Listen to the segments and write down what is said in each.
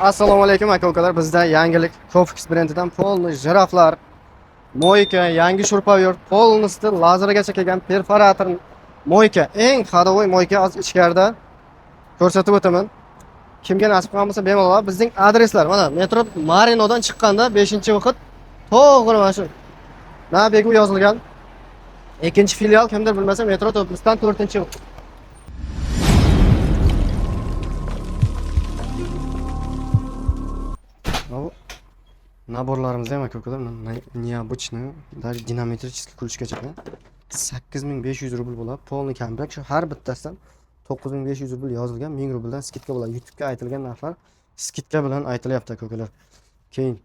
Assalomu alaykum aka ukalar. Bizda yangilik Kofix brendidan polni jiraflar, moyka, yangi shurpayor, polnisida lazergacha kelgan perforator moyka, eng hadovoy moyka hozir ichkarida ko'rsatib o'taman. Kimga nasib qilmasa bemalol bizning adreslar mana metro Marinodan chiqqanda 5-vaqt to'g'ri mana shu Nabegu yozilgan. Ikkinchi filial kimdir bilmasa metro to'pisidan 4-vaqt. Bu naborlarimiz ham aka ukalar необычный, даже dinametrический ключgacha 8500 rubl bo'ladi. Polni komplekt shu har bittasidan 9500 rubl yozilgan, 1000 rubldan skidka bo'ladi. YouTube'ga aytilgan narxlar skidka bilan aytilyapti aka ukalar. Keyin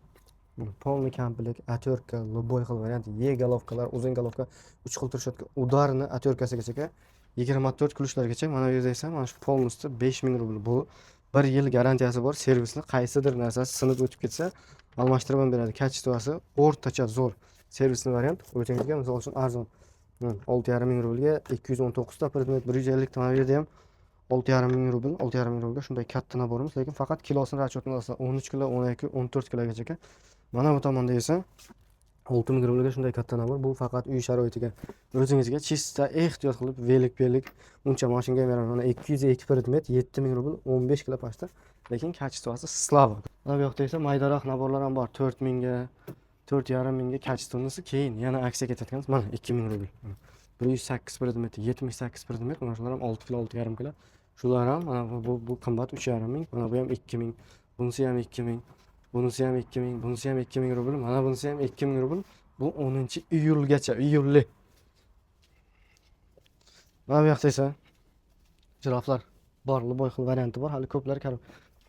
polni komplekt, atyorka, любой xil variant, E golovkalar, uzun golovka, 3 xil turishadgan udarni atyorkasigacha 24 kluchlargacha mana bu yerda esa mana shu polnisida 5000 rubl. Bu 1 yil garantiyasi bor. Servisni qaysidir narsasi sinib o'tib ketsa almashtirib ham beradi. Kачествоsi o'rtacha zo'r. Servisni variant o'zingizga misol uchun arzon 6,5 ming rublga 219 ta predmet, 150 ta mana bu yerda ham 6,5 ming rubl, 6,5 ming rublga shunday katta naborimiz, lekin faqat kilosini расчетini olsa 13 kilo, 12, 14 kilogacha. Mana bu tomonda esa 6 ming rublga shunday katta nabor. Bu faqat uy sharoitiga o'zingizga chista ehtiyot qilib velik uncha mashinaga beraman. Mana 202 predmet, 7 ming rubl, 15 kilo pasta, lekin kачествоsi slava. Mana bu yoqda esa maydaroq naborlar ham bor. 4 mingga, 4,5 mingga kачествоsi, keyin yana aksiya ketayotganmiz. Mana 2 ming rubl. 108 predmet, 78 predmet, mana shular ham 6 kilo, 6,5 kilo. Shular ham mana bu qimmat 3,5 ming, mana bu ham 2 ming, bunisi ham 2 ming. Bunisi ham 2 ming, bunisi ham 2 ming rubl, mana bunisi ham 2 ming rubl. Bu 10-iyulgacha, iyulli. Mana bu yoqda esa jiraflar bor, любой xil varianti bor. Hali ko'plar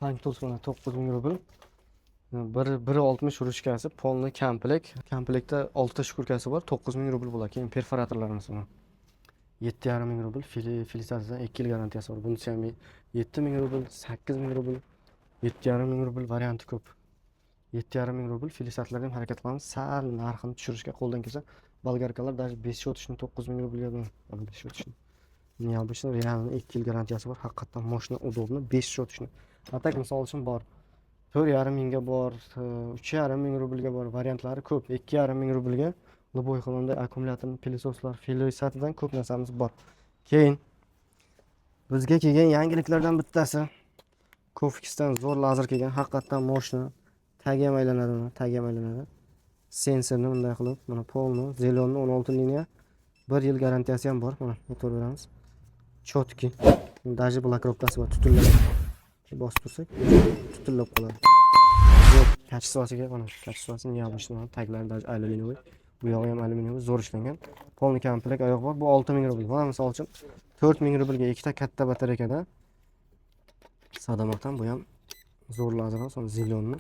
Fang Tools mana 9 ming rubl. 1.60 ruchkasi, polni komplekt. Komplektda 6 ta shkurkasi bor, 9 ming rubl bo'ladi. Keyin perforatorlarimiz mana 7,5 ming rubl, filisatsiyadan 2 yil garantiyasi bor. Bunisi ham 7 ming rubl, 8 ming rubl, 7,5 ming rubl varianti ko'p. 7,5 ming rubl filisatlarga ham harakat qilamiz. Sal narxini tushirishga qo'ldan kelsa, bolgarkalar даже 5 shotishni 9 ming rublga mana 5 shotishni. Необычно, реально 2 yil garantiyasi bor. Haqiqatan mashina udobni 5 shotishni. Atak misol uchun bor. 4,5 mingga bor, 3,5 ming rublga bor, variantlari ko'p. 2,5 ming rublga любой xilda akkumulyatorni, pilososlar, filisatidan ko'p narsamiz bor. Keyin bizga kelgan yangiliklardan bittasi Kofixdan zo'r lazer kelgan. Haqiqatan mashina tagi ham aylanadi, tagi ham aylanadi. Sensorni bunday qilib, mana polni, zelonni 16 liniya 1 yil garantiyasi ham bor. Mana aytib beramiz. Chotki. Даже blokировkasi bor, tutunlab. Bosib tursak, tutunlab qoladi. Yo'q, kачествосiga mana kачествоsi необычный, taglari даже alyuminiy. Bu yog'i ham alyuminiy, zo'r ishlangan. Polni komplekt oyoq bor. Bu 6 ming rubl. Mana misol uchun 4 ming rublga ikkita katta batareykada sadamoqdan bu ham zo'r lazer, sonra zelonni.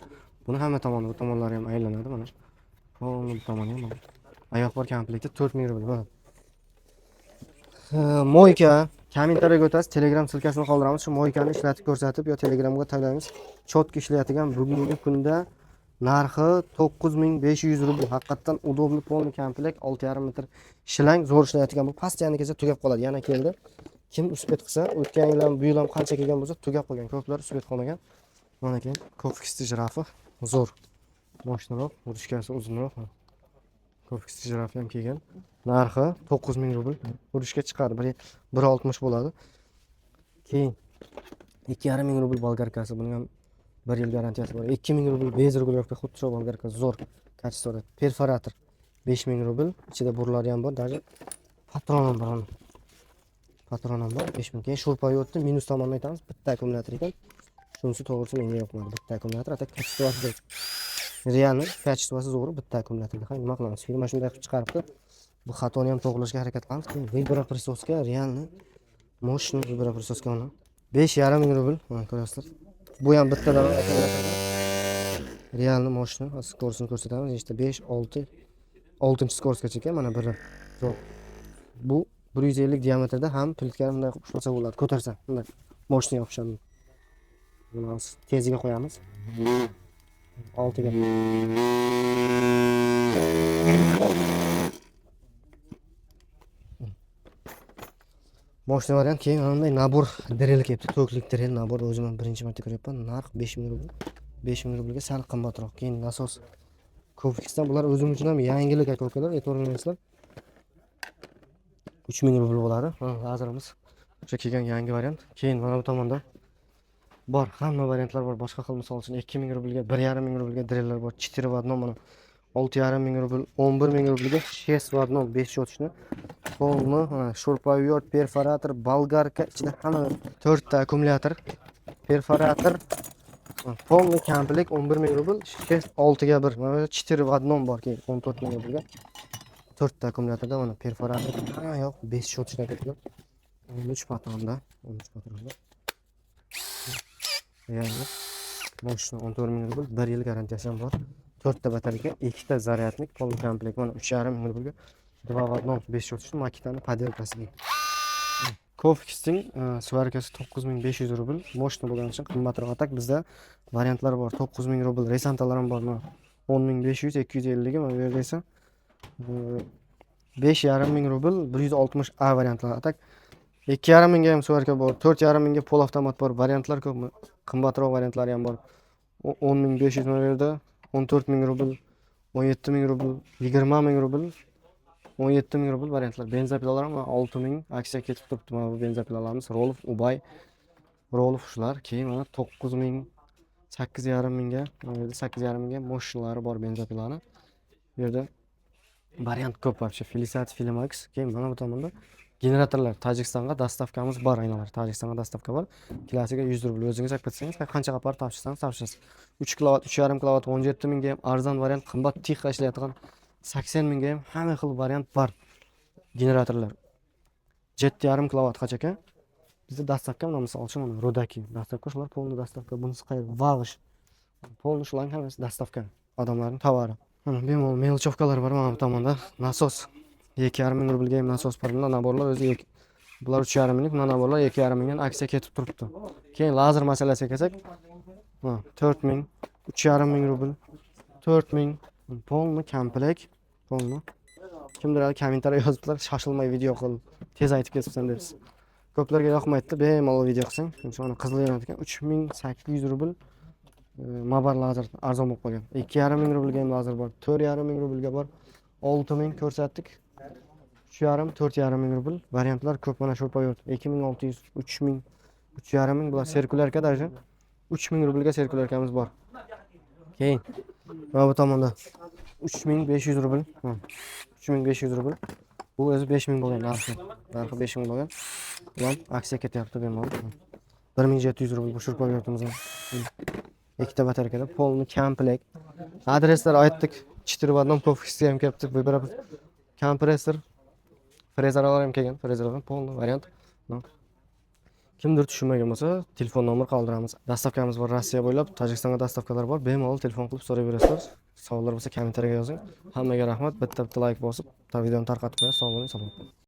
Buni hamma tomoni, bu tomonlari ham aylanadi mana. Polni tomoni ham mana. Oyoq bor komplekti 4 ming rubl bo'ladi. Moyka kommentariyaga o'tasiz, Telegram silkasini qoldiramiz. Shu moykani ishlatib ko'rsatib yo Telegramga taglaymiz. Chotki ishlayotgan bugungi kunda narxi 9500 rubl. Haqiqatan udobli polni komplekt 6,5 metr shilang zo'r ishlayotgan. Bu pastyanikacha tugab qoladi. Yana keldi. Kim uspet qilsa, o'tgan yil ham bu yil ham qancha kelgan bo'lsa, tugab qolgan. Ko'plar uspet qolmagan. Mana keyin Kofix jirafi zo'r. Moshnaroq, ruchkasi uzunroq. Kofix jirafi ham kelgan. Narxi 9 ming rubl. Urushga chiqadi. 1.60 bo'ladi. Keyin 2,5 ming rubl bolgarkasi. Buning ham 1 yil garantiyasi bor. 2 ming rubl bez regulirovka xuddi shu bolgarka zo'r kачествоda. Perforator 5 ming rubl. Ichida burlari ham bor. Даже patron ham bor. Patron ham bor. 5 ming. Keyin shurpayi o'tdi. Minus tomonini aytamiz. Bitta akkumulyator ekan. Shunisi to'g'risi menga yoqmadi. Bitta akkumulyator, atak kачествоsi realni kачествоsi zo'r bitta akkumulyatorga. Nima qilamiz? Firma shunday qilib chiqaribdi. Bu xatoni ham to'g'rilashga harakat qilamiz. Vibroprissoska realni moshina vibroprissoska uni 5,5 ming rubl. Mana ko'rasizlar. Bu ham bittadan realni moshina. Skorsini ko'rsatamiz. İşte 5, 6, 6-chi skorsgacha ekan. Mana biri. Zo'r. Bu 150 diametrda ham plitkani bunday qilib ushlasa bo'ladi. Ko'tarsa, bunday moshina yopishadi. Buni teziga qo'yamiz. 6 ga. Moshina variant keyin bunday nabor drill kelibdi. To'klik drill nabor o'zim ham birinchi marta ko'ryapman. Narx 5 ming rubl. 5000 rublga sal qimmatroq. Keyin nasos Kofixdan bular o'zim uchun ham yangilik aka-ukalar, e'tibor berasizlar. 3000 rubl bo'ladi. Hozirimiz o'sha kelgan yangi variant. Keyin mana bu tomonda bor, hamma variantlar bor. Boshqa xil misol uchun 2000 rublga, 1500 rublga drellar bor. 4 в одном mana 6500 rubl, 11000 rublga 6 в одном 5 shotishni. Polni, shurpoyot, perforator, bolgarka, ichida hamma 4 ta akkumulyator, perforator, polni komplekt 11000 rubl, 6 ga 1. Mana 4 в одном bor keyin 14000 rublga. 4 ta akkumulyatorda mana perforator, hamma yoq 5 shotishda ketadi. 13 patronda, 13 patronda. Yani boshni 14000 rubl, 1 yil garantiyasi ham bor. 4 ta batareyka, 2 ta zaryadnik, polni komplekt mana 3500 rublga. 2 в одном 5 shotishni makitani podelkasi. Kofixning svarkasi 9500 rubl. Moshna bo'lgani uchun qimmatroq. Atak bizda variantlar bor. 9000 rubl resantalar ham bor. 10500, 250 ga mana bu yerda esa 5500 rubl 160 A variantlar. Atak 2500 ga ham svarka bor. 4500 ga pol avtomat bor. Variantlar ko'p. Qimmatroq variantlari ham bor. 10500 mana bu yerda 14000 rubl, 17000 rubl, 20000 rubl, 17000 rubl variantlar. Benzopilalar ham 6000 aksiya ketib turibdi. Mana bu benzopilalarimiz Rolf, Ubay, Rolf shular. Keyin mana 9000, 8500 ga, mana bu yerda 8500 ga moshinalari bor benzopilarni. Bu yerda variant ko'p вообще. Filisat, Filimax. Keyin mana bu tomonda generatorlar. Tojikistonga dostavkamiz bor aynalar. Tojikistonga dostavka bor. Kilosiga 100 rubl. O'zingiz aytsangiz, qanchaga apar topshirsangiz topshirasiz. 3 kilovat, 3,5 kilovat 17000 ga ham arzon variant, qimmat tixqa ishlaydigan 80000 ga ham hamma xil variant bor. Generatorlar. 7,5 kilovat qachaka. Bizda dostavka mana misol uchun mana Rodaki dostavka, shular polni dostavka, bunisi qayerda? Vag'ish. Polni shularning hammasi dostavka. Odamlarning tovari. Mana bemalol melchovkalar bor mana bu tomonda. Nasos 2500 rublga ham nasos bor. Naborlar o'zi bular 3,5 minglik, naborlar 2,5 mingdan aksiya ketib turibdi. Keyin lazer masalasiga kelsak, 4000, 3,5 rubl, 4000 polni komplekt, polni. Kimdir kommentariya yozibdilar, shoshilmay video qil, tez aytib ketibsan deb. Ko'plarga yoqmaydi, bemalol video qilsang. Shuni qizil ekan 3800 rubl Mabar lazer arzon bo'lib qolgan. 2500 rublga ham lazer bor, 4500 rublga bor, 6000 ko'rsatdik. 3,5, 4,5 rubl variantlar ko'p. Mana shu poyot 2600, 3000, 3,5 bular sirkulyarka даже 3000 rublga sirkulyarkamiz bor. Keyin mana bu tomonda 3500 rubl, 3500 rubl. Bu o'zi 5000 bo'lgan narxi. Narxi 5000 bo'lgan. Bular aksiya ketyapti bemalol. 1700 rubl bu shu poyotimiz. Ikkita batareykada polni komplekt. Adreslar aytdik. 4 va 1 Kofixga ham kelibdi. Bu bir kompressor, frezerlar ham kelgan. Frezerlar polni variant. Kimdir tushunmagan bo'lsa, telefon nomer qoldiramiz. Dostavkamiz bor Rossiya bo'ylab, Tojikistonga dostavkalar bor. Bemalol telefon qilib so'rayverasizlar. Savollar bo'lsa kommentariyaga yozing. Hammaga rahmat. Bitta like bosib, videoni tarqatib qo'yasiz. Sog' bo'ling, salom.